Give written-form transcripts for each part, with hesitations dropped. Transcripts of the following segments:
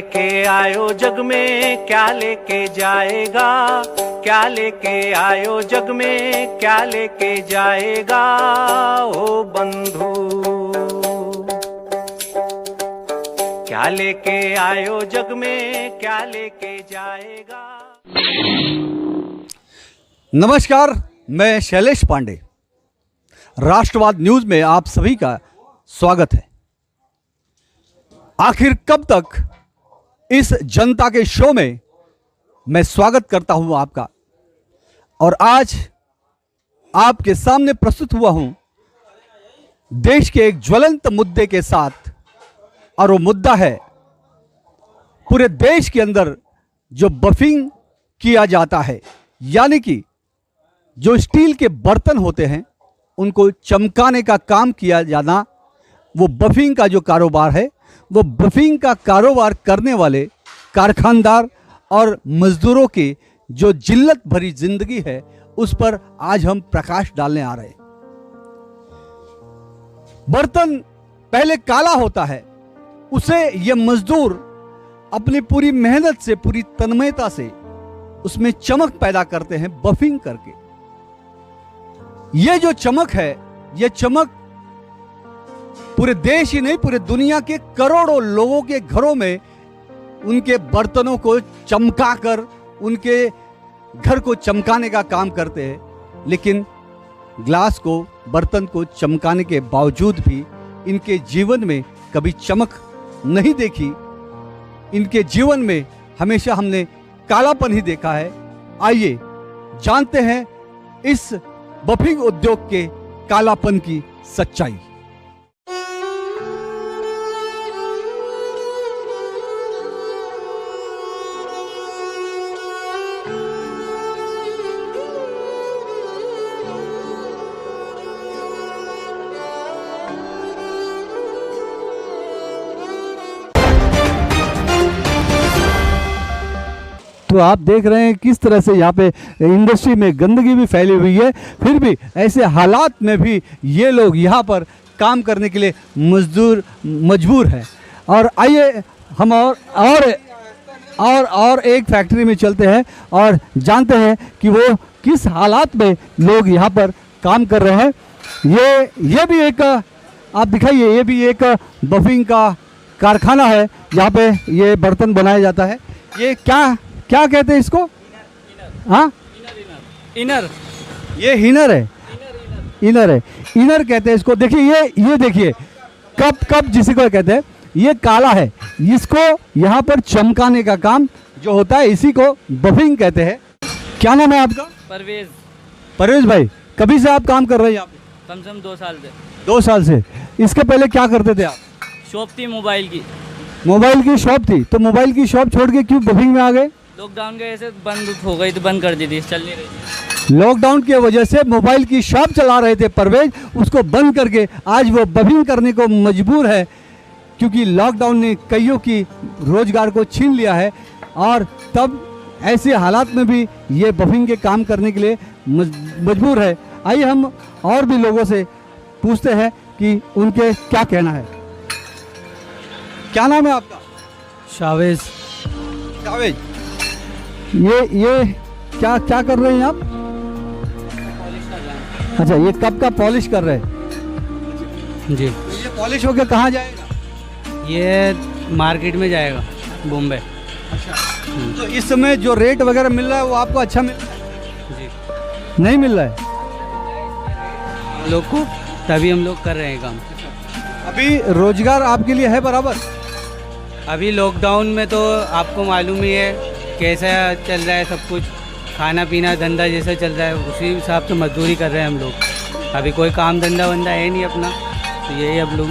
लेके आयो जग में क्या लेके जाएगा, क्या लेके आयो जग में क्या लेके जाएगा ओ बंधु, क्या लेके आयो जग में क्या लेके जाएगा। नमस्कार, मैं शैलेश पांडे। राष्ट्रवाद न्यूज में आप सभी का स्वागत है। आखिर कब तक इस जनता के शो में मैं स्वागत करता हूं आपका, और आज आपके सामने प्रस्तुत हुआ हूं देश के एक ज्वलंत मुद्दे के साथ, और वो मुद्दा है पूरे देश के अंदर जो बफिंग किया जाता है, यानी कि जो स्टील के बर्तन होते हैं उनको चमकाने का काम किया जाना, वो बफिंग का जो कारोबार है, वो बफिंग का कारोबार करने वाले कारखानदार और मजदूरों की जो जिल्लत भरी जिंदगी है, उस पर आज हम प्रकाश डालने आ रहे हैं। बर्तन पहले काला होता है, उसे ये मजदूर अपनी पूरी मेहनत से, पूरी तन्मयता से उसमें चमक पैदा करते हैं बफिंग करके। ये जो चमक है, ये चमक पूरे देश ही नहीं, पूरे दुनिया के करोड़ों लोगों के घरों में उनके बर्तनों को चमकाकर उनके घर को चमकाने का काम करते हैं। लेकिन ग्लास को, बर्तन को चमकाने के बावजूद भी इनके जीवन में कभी चमक नहीं देखी। इनके जीवन में हमेशा हमने कालापन ही देखा है। आइए जानते हैं इस बफिंग उद्योग के कालापन की सच्चाई। तो आप देख रहे हैं किस तरह से यहाँ पे इंडस्ट्री में गंदगी भी फैली हुई है, फिर भी ऐसे हालात में भी ये लोग यहाँ पर काम करने के लिए मजबूर हैं। और आइए हम और एक फैक्ट्री में चलते हैं और जानते हैं कि वो किस हालात में लोग यहाँ पर काम कर रहे हैं। ये भी एक, आप दिखाइए, ये भी एक बफिंग का कारखाना है जहाँ पे ये बर्तन बनाया जाता है। ये क्या कहते हैं इसको? हाँ, इनर। ये हिनर है, इनर है, इनर कहते हैं इसको। देखिए ये देखिए, कप जिसे को कहते हैं, ये काला है, इसको यहाँ पर चमकाने का काम जो होता है इसी को बफिंग कहते हैं। क्या नाम है आपका? परवेज भाई, कभी से आप काम कर रहे हैं यहाँ पे? कम से कम 2 साल से। 2 साल से। इसके पहले क्या करते थे आप? शॉप थी मोबाइल की। मोबाइल की शॉप थी, तो मोबाइल की शॉप छोड़ के क्यों बफिंग में आ गए? लॉकडाउन के वजह से बंद हो गई, तो बंद कर दी थी, चल नहीं रही थी। लॉकडाउन की वजह से मोबाइल की शॉप चला रहे थे परवेज, उसको बंद करके आज वो बफिंग करने को मजबूर है, क्योंकि लॉकडाउन ने कईयों की रोजगार को छीन लिया है। और तब ऐसे हालात में भी ये बफिंग के काम करने के लिए मजबूर है। आइए हम और भी लोगों से पूछते हैं कि उनके क्या कहना है। क्या नाम है आपका? शावेज। ये क्या कर रहे हैं आप? अच्छा, ये कप का पॉलिश कर रहे हैं जी। ये पॉलिश होके कहाँ जाएगा? ये मार्केट में जाएगा, बॉम्बे। अच्छा, तो इस समय जो रेट वगैरह मिल रहा है वो आपको अच्छा मिल रहा है? जी। नहीं मिल रहा है लोग को, तभी हम लोग कर रहे हैं काम। अभी रोजगार आपके लिए है बराबर? अभी लॉकडाउन में तो आपको मालूम ही है कैसा चल रहा है सब कुछ, खाना पीना धंधा जैसा चल रहा है, उसी हिसाब से मजदूरी कर रहे हैं हम लोग। अभी कोई काम धंधा वंदा है नहीं अपना, तो यही अब लोग।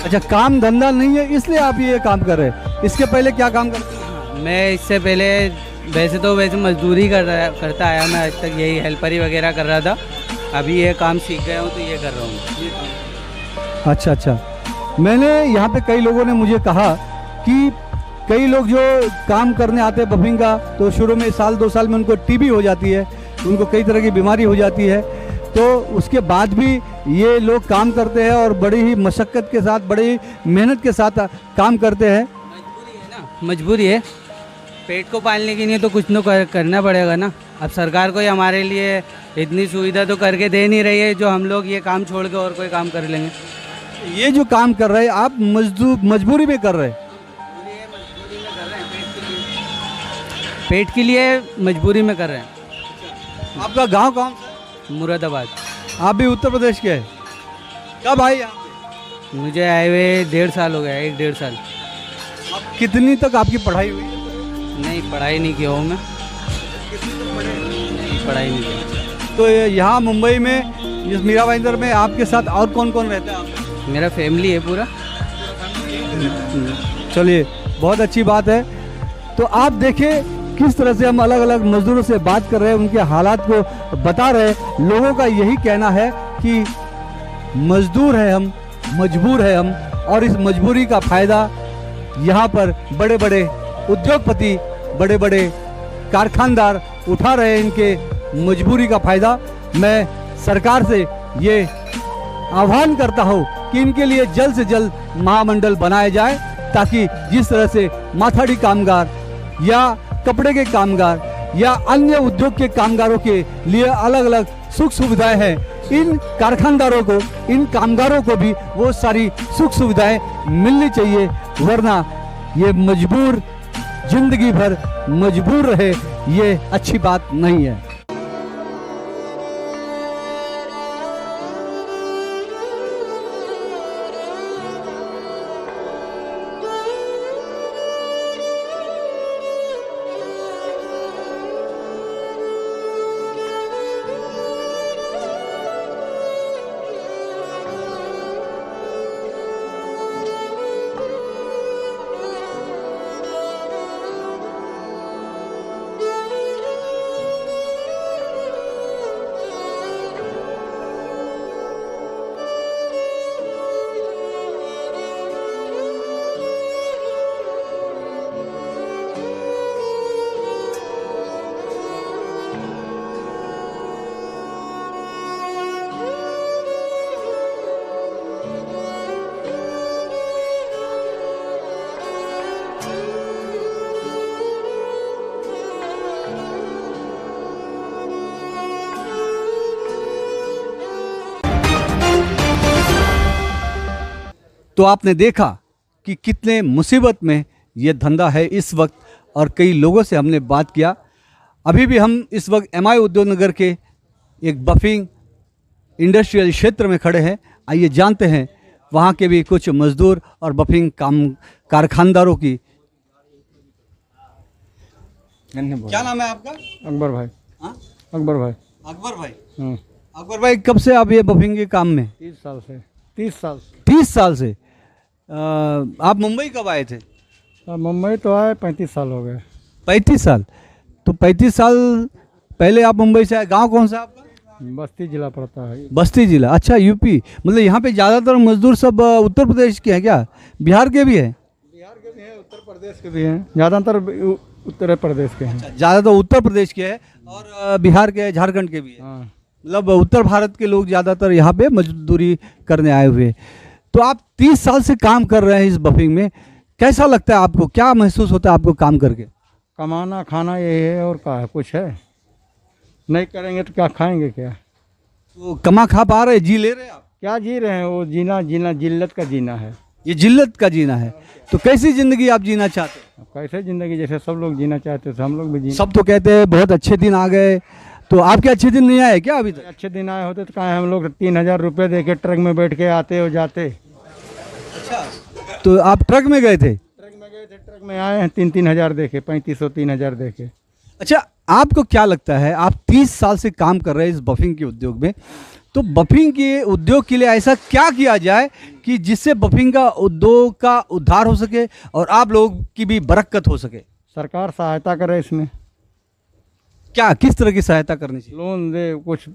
अच्छा, काम धंधा नहीं है इसलिए आप ये काम कर रहे हैं। इसके पहले क्या काम करते हैं? मैं इससे पहले वैसे मजदूरी करता आया, मैं आज तक यही हेल्परी वगैरह कर रहा था। अभी ये काम सीख गया हूँ तो ये कर रहा हूँ। अच्छा, मैंने यहाँ पे कई लोगों ने मुझे कहा कि कई लोग जो काम करने आते हैं बफिंग का, तो शुरू में 1-2 साल में उनको टीबी हो जाती है, उनको कई तरह की बीमारी हो जाती है, तो उसके बाद भी ये लोग काम करते हैं और बड़ी ही मशक्क़त के साथ, बड़ी ही मेहनत के साथ काम करते हैं। मजबूरी है, पेट को पालने के लिए तो कुछ करना पड़ेगा ना। अब सरकार को ही हमारे लिए इतनी सुविधा तो करके दे नहीं रही है, जो हम लोग ये काम छोड़ के और कोई काम कर लेंगे। ये जो काम कर रहे हैं आप मजबूरी में कर रहे हैं। पेट के लिए मजबूरी में कर रहे हैं। आपका गांव कौन सा है? मुरादाबाद। आप भी उत्तर प्रदेश के हैं? कब आए यहाँ पे? मुझे आए हुए 1.5 साल हो गया, 1-1.5 साल। आप कितनी तक आपकी पढ़ाई हुई? नहीं, पढ़ाई नहीं किया हूँ मैं। नहीं, पढ़ाई नहीं किया। तो यहाँ मुंबई में इस मीरा भाईंदर में आपके साथ और कौन कौन रहता है? मेरा फैमिली है पूरा। चलिए, बहुत अच्छी बात है। तो आप देखें किस तरह से हम अलग अलग मजदूरों से बात कर रहे हैं, उनके हालात को बता रहे हैं। लोगों का यही कहना है कि मजदूर है हम, मजबूर है हम, और इस मजबूरी का फायदा यहाँ पर बड़े बड़े उद्योगपति, बड़े बड़े कारखानदार उठा रहे हैं इनके मजबूरी का फायदा। मैं सरकार से ये आह्वान करता हूँ कि इनके लिए जल्द से जल्द महामंडल बनाया जाए, ताकि जिस तरह से माथाड़ी कामगार या कपड़े के कामगार या अन्य उद्योग के कामगारों के लिए अलग अलग सुख सुविधाएं हैं, इन कारखानदारों को, इन कामगारों को भी वो सारी सुख सुविधाएं मिलनी चाहिए, वरना ये मजबूर जिंदगी भर मजबूर रहे, ये अच्छी बात नहीं है। तो आपने देखा कि कितने मुसीबत में ये धंधा है इस वक्त, और कई लोगों से हमने बात किया। अभी भी हम इस वक्त एमआई उद्योग नगर के एक बफिंग इंडस्ट्रियल क्षेत्र में खड़े हैं। आइए जानते हैं वहाँ के भी कुछ मजदूर और बफिंग कारखानदारों की। क्या नाम है आपका? अकबर भाई। हाँ? अकबर भाई। अकबर भाई। अकबर भाई, कब से आप ये बफिंग के काम में? 30 साल से। 30 साल। 30 साल से। आप मुंबई कब आए थे? मुंबई तो आए 35 साल हो गए। 35 साल। तो 35 साल पहले आप मुंबई से आए। गांव कौन सा आपका? बस्ती जिला पड़ता है। बस्ती जिला। अच्छा, यूपी। मतलब यहाँ पे ज़्यादातर मजदूर सब उत्तर प्रदेश के हैं क्या? बिहार के भी हैं? बिहार के भी हैं, उत्तर प्रदेश के भी हैं, ज़्यादातर उत्तर प्रदेश के हैं। ज़्यादातर उत्तर प्रदेश के हैं और बिहार के, झारखंड के भी हैं। हाँ। मतलब उत्तर भारत के लोग ज़्यादातर यहाँ पे मजदूरी करने आए हुए। तो आप 30 साल से काम कर रहे हैं इस बफिंग में, कैसा लगता है आपको? क्या महसूस होता है आपको काम करके? कमाना खाना यही है, और क्या है? कुछ है? नहीं करेंगे तो क्या खाएंगे? क्या तो कमा खा पा रहे, जी ले रहे आप? क्या जी रहे हैं? वो जीना जिल्लत का जीना है। ये जिल्लत का जीना है। तो कैसी ज़िंदगी आप जीना चाहते हैं? कैसे ज़िंदगी जैसे सब लोग जीना चाहते थे, हम लोग भी जी। सब तो कहते हैं बहुत अच्छे दिन आ गए, तो आपके अच्छे दिन नहीं आए क्या अभी तक? अच्छे दिन आए होते तो कहाँ हम लोग 3000 रुपये दे के ट्रक में बैठ के आते और जाते। अच्छा, तो आप ट्रक में गए थे? ट्रक में गए थे, ट्रक में आए हैं 3-3 हज़ार देखे, 3500 3000 देखे। अच्छा, आपको क्या लगता है, आप 30 साल से काम कर रहे हैं इस बफिंग के उद्योग में, तो बफिंग के उद्योग के लिए ऐसा क्या किया जाए कि जिससे बफिंग का उद्योग का उद्धार हो सके और आप लोग की भी बरकत हो सके? सरकार सहायता करे इसमें। क्या, किस तरह की सहायता करनी चाहिए? लोन दे, कुछ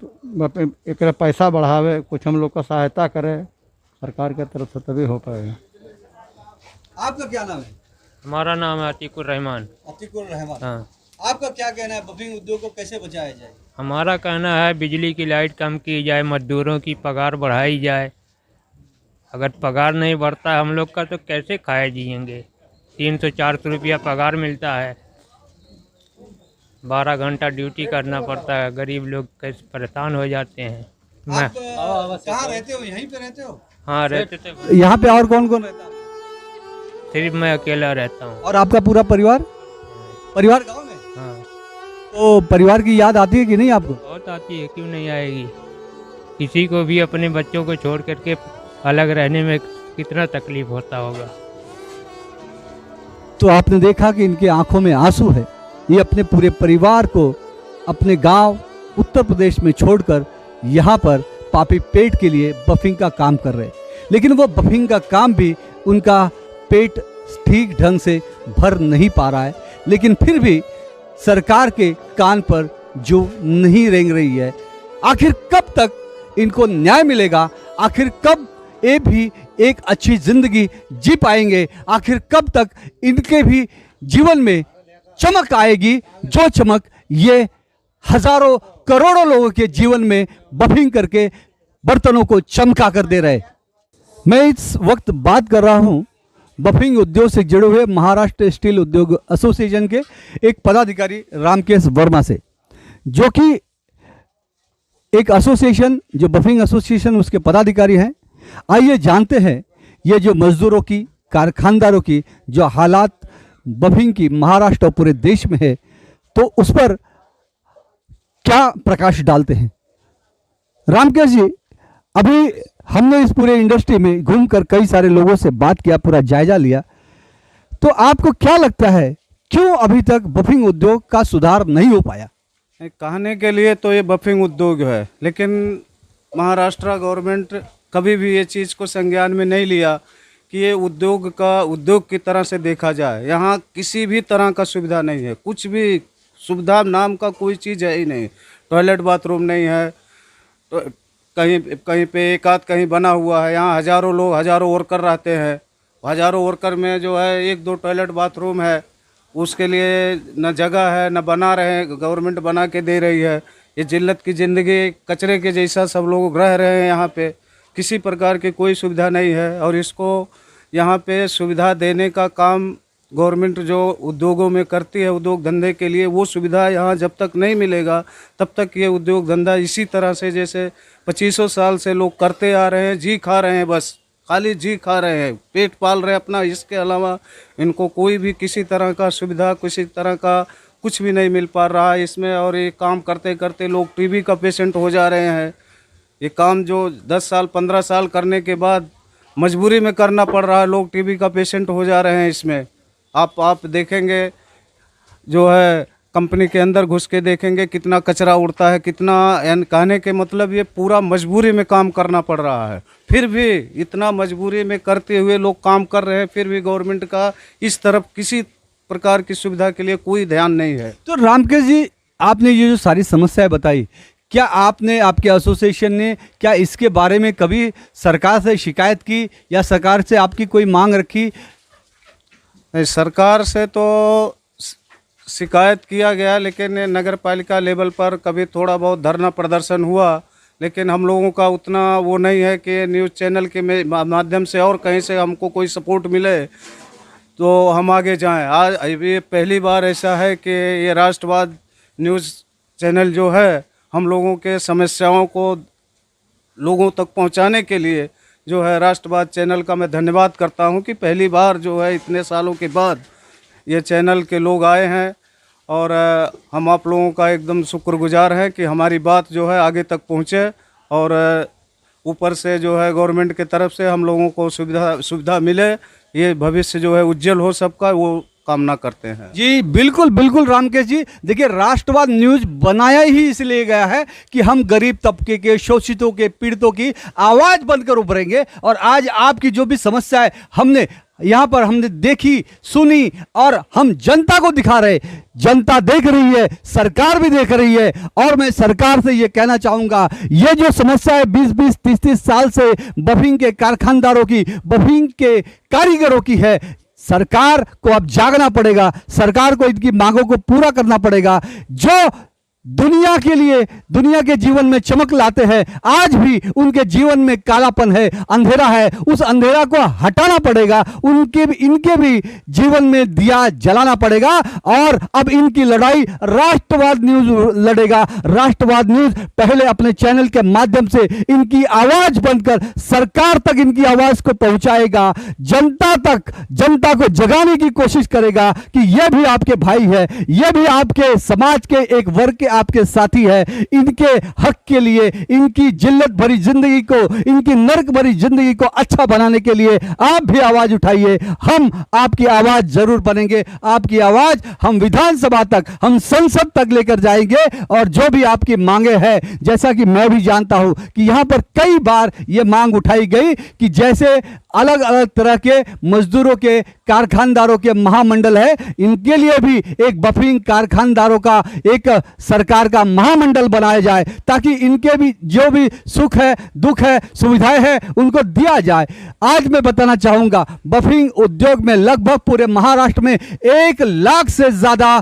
एक पैसा बढ़ावे, कुछ हम लोग का सहायता करे सरकार की तरफ से, तभी हो पाएगा। आपका क्या नाम है? हमारा नाम है अतीकुर रहमान। अतीकुर रहमान। हाँ, आपका क्या कहना है, बफिंग उद्योग को कैसे बचाया जाए? हमारा कहना है बिजली की लाइट कम की जाए, मजदूरों की पगार बढ़ाई जाए। अगर पगार नहीं बढ़ता हम लोग का तो कैसे खाए जिएंगे? 300-400 रुपया पगार मिलता है। 12 घंटा ड्यूटी करना पड़ता है। गरीब लोग कैसे परेशान हो जाते हैं। मैं कहाँ रहते हो? यहीं पे रहते हो? हाँ रहते थे। यहाँ पे और कौन कौन रहता है? सिर्फ मैं अकेला रहता हूँ। और आपका पूरा परिवार गांव में? हाँ तो परिवार की याद आती है कि नहीं आपको? बहुत आती है, क्यों नहीं आएगी। किसी को भी अपने बच्चों को छोड़ करके अलग रहने में कितना तकलीफ होता होगा। तो आपने देखा कि इनके आंखों में आंसू है। ये अपने पूरे परिवार को अपने गांव उत्तर प्रदेश में छोड़कर यहाँ पर पापी पेट के लिए बफिंग का काम कर रहे हैं। लेकिन वो बफिंग का काम भी उनका पेट ठीक ढंग से भर नहीं पा रहा है। लेकिन फिर भी सरकार के कान पर जो नहीं रेंग रही है। आखिर कब तक इनको न्याय मिलेगा? आखिर कब ये भी एक अच्छी जिंदगी जी पाएंगे? आखिर कब तक इनके भी जीवन में चमक आएगी, जो चमक ये हजारों करोड़ों लोगों के जीवन में बफिंग करके बर्तनों को चमका कर दे रहे। मैं इस वक्त बात कर रहा हूं बफिंग उद्योग से जुड़े हुए महाराष्ट्र स्टील उद्योग एसोसिएशन के एक पदाधिकारी रामकेश वर्मा से, जो कि एक एसोसिएशन, जो बफिंग एसोसिएशन, उसके पदाधिकारी हैं। आइए जानते हैं ये जो मजदूरों की, कारखानदारों की जो हालात बफिंग की महाराष्ट्र और पूरे देश में है, तो उस पर क्या प्रकाश डालते हैं। रामकेश जी, अभी हमने इस पूरे इंडस्ट्री में घूमकर कई सारे लोगों से बात किया, पूरा जायजा लिया, तो आपको क्या लगता है क्यों अभी तक बफिंग उद्योग का सुधार नहीं हो पाया? कहने के लिए तो ये बफिंग उद्योग है, लेकिन महाराष्ट्र गवर्नमेंट कभी भी ये चीज़ को संज्ञान में नहीं लिया कि ये उद्योग की तरह से देखा जाए। यहाँ किसी भी तरह का सुविधा नहीं है, कुछ भी सुविधा नाम का कोई चीज़ है ही नहीं। टॉयलेट बाथरूम नहीं है, तो कहीं पे एक आध कहीं बना हुआ है। यहाँ हज़ारों लोग, हज़ारों वर्कर रहते हैं। हज़ारों वर्कर में जो है 1-2 टॉयलेट बाथरूम है, उसके लिए न जगह है, न बना रहे हैं, गवर्नमेंट बना के दे रही है। ये जिल्लत की ज़िंदगी, कचरे के जैसा सब लोग रह रहे हैं। यहाँ पे किसी प्रकार की कोई सुविधा नहीं है, और इसको यहाँ पे सुविधा देने का काम गवर्नमेंट जो उद्योगों में करती है, उद्योग धंधे के लिए, वो सुविधा यहाँ जब तक नहीं मिलेगा तब तक ये उद्योग धंधा इसी तरह से जैसे 2500 साल से लोग करते आ रहे हैं, जी खा रहे हैं, बस खाली जी खा रहे हैं, पेट पाल रहे हैं अपना। इसके अलावा इनको कोई भी किसी तरह का सुविधा, किसी तरह का कुछ भी नहीं मिल पा रहा है इसमें। और ये काम करते करते लोग टीबी का पेशेंट हो जा रहे हैं। ये काम जो 10 साल 15 साल करने के बाद मजबूरी में करना पड़ रहा है, लोग टीबी का पेशेंट हो जा रहे हैं इसमें। आप देखेंगे जो है कंपनी के अंदर घुस के देखेंगे कितना कचरा उड़ता है, कितना, कहने के मतलब ये पूरा मजबूरी में काम करना पड़ रहा है। फिर भी इतना मजबूरी में करते हुए लोग काम कर रहे हैं, फिर भी गवर्नमेंट का इस तरफ किसी प्रकार की सुविधा के लिए कोई ध्यान नहीं है। तो रामकेश जी, आपने ये जो सारी समस्याएं बताई, क्या आपने, आपके एसोसिएशन ने क्या इसके बारे में कभी सरकार से शिकायत की या सरकार से आपकी कोई मांग रखी? सरकार से तो शिकायत किया गया, लेकिन नगर पालिका लेवल पर कभी थोड़ा बहुत धरना प्रदर्शन हुआ, लेकिन हम लोगों का उतना वो नहीं है कि न्यूज़ चैनल के माध्यम से और कहीं से हमको कोई सपोर्ट मिले तो हम आगे जाएं। आज ये पहली बार ऐसा है कि ये राष्ट्रवाद न्यूज़ चैनल जो है हम लोगों के समस्याओं को लोगों तक पहुंचाने के लिए जो है राष्ट्रवाद चैनल का मैं धन्यवाद करता हूं कि पहली बार जो है इतने सालों के बाद ये चैनल के लोग आए हैं, और हम आप लोगों का एकदम शुक्रगुजार हैं कि हमारी बात जो है आगे तक पहुंचे, और ऊपर से जो है गवर्नमेंट के तरफ से हम लोगों को सुविधा मिले। ये भविष्य जो है उज्जवल हो सबका, वो कामना करते हैं। जी बिल्कुल बिल्कुल रामकेश जी, देखिए राष्ट्रवाद न्यूज बनाया ही इसलिए गया है कि हम गरीब तबके के, शोषितों के, पीड़ितों की आवाज बनकर उभरेंगे। और आज आपकी जो भी समस्या है हमने यहाँ पर देखी, सुनी, और हम जनता को दिखा रहे। जनता देख रही है, सरकार भी देख रही है। और मैं सरकार से ये कहना चाहूँगा, ये जो समस्या है 20-20, 30-30 साल से बफिंग के कारखानदारों की, बफिंग के कारीगरों की है, सरकार को अब जागना पड़ेगा। सरकार को इनकी मांगों को पूरा करना पड़ेगा। जो दुनिया के लिए, दुनिया के जीवन में चमक लाते हैं, आज भी उनके जीवन में कालापन है, अंधेरा है। उस अंधेरा को हटाना पड़ेगा, इनके भी जीवन में दिया जलाना पड़ेगा। और अब इनकी लड़ाई राष्ट्रवाद न्यूज लड़ेगा। राष्ट्रवाद न्यूज पहले अपने चैनल के माध्यम से इनकी आवाज बनकर सरकार तक इनकी आवाज को पहुंचाएगा, जनता तक, जनता को जगाने की कोशिश करेगा कि यह भी आपके भाई है, यह भी आपके समाज के एक वर्ग के आपके साथी है। इनके हक के लिए, इनकी जिल्लत भरी जिंदगी को, इनकी नर्क भरी जिंदगी को अच्छा बनाने के लिए आप भी आवाज उठाइए। हम आपकी आवाज जरूर बनेंगे, आपकी आवाज हम विधानसभा तक, हम संसद तक लेकर जाएंगे। और जो भी आपकी मांगे हैं, जैसा कि मैं भी जानता हूं कि यहां पर कई बार यह मांग उठाई गई कि जैसे अलग अलग तरह के मजदूरों के, कारखानदारों के महामंडल है, इनके लिए भी एक बफरिंग कारखानदारों का एक सरकार का महामंडल बनाया जाए, ताकि इनके भी जो भी सुख है, दुख है, सुविधाएं हैं, उनको दिया जाए। आज मैं बताना चाहूंगा, बफरिंग उद्योग में लगभग पूरे महाराष्ट्र में 1 लाख से ज्यादा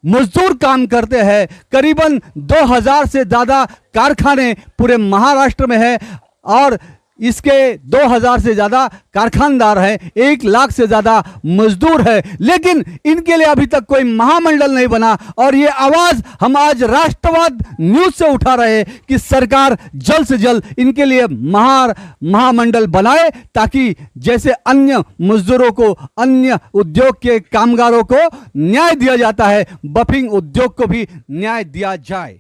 मजदूर काम करते हैं। करीबन 2000 से ज्यादा कारखाने पूरे महाराष्ट्र में है और इसके 2000 से ज्यादा कारखानदार हैं, 1 लाख से ज्यादा मजदूर है। लेकिन इनके लिए अभी तक कोई महामंडल नहीं बना। और ये आवाज हम आज राष्ट्रवाद न्यूज से उठा रहे हैं कि सरकार जल्द से जल्द इनके लिए महामंडल बनाए, ताकि जैसे अन्य मजदूरों को, अन्य उद्योग के कामगारों को न्याय दिया जाता है, बफरिंग उद्योग को भी न्याय दिया जाए।